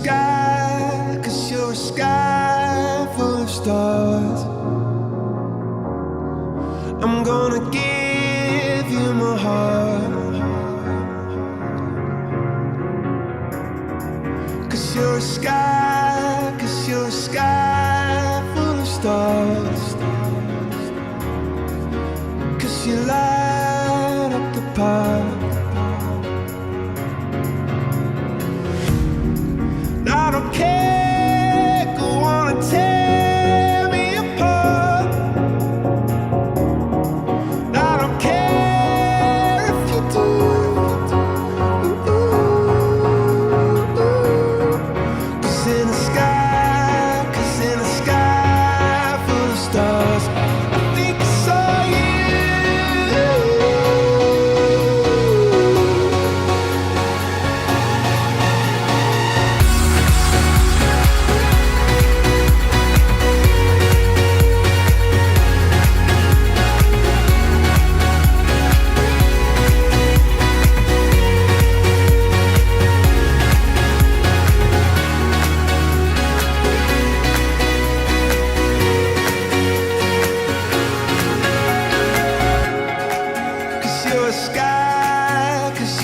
sky, 'cause you're a sky full of stars. I'm gonna give you my heart, 'cause you're a sky, 'cause you're a sky full of stars. 'Cause you light up the park. I don't care, go on and tear me apart. I don't care if you do. 'Cause in the sky, 'cause in the sky full of stars, I think I saw you.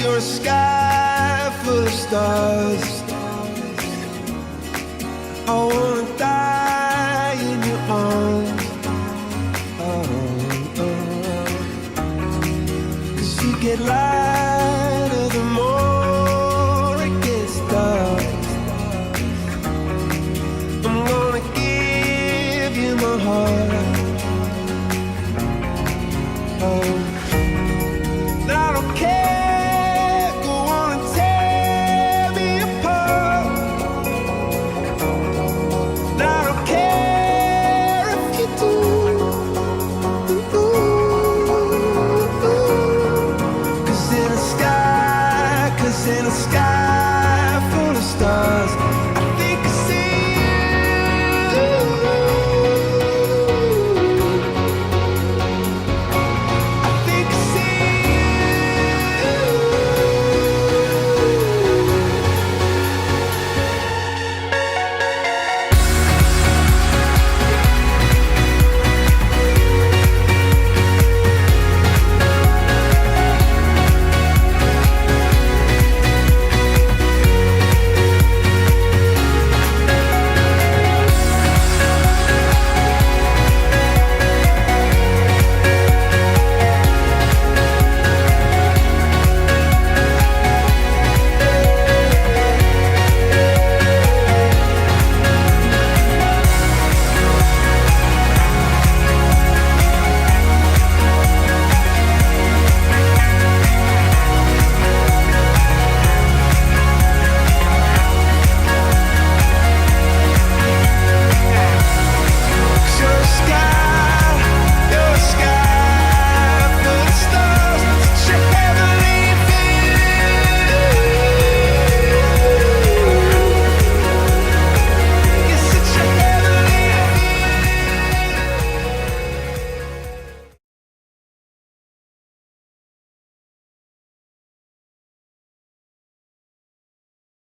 You're a sky full of stars. I wanna die in your arms. Oh, oh. 'Cause you get lighter the more it gets dark. I'm gonna give you my heart.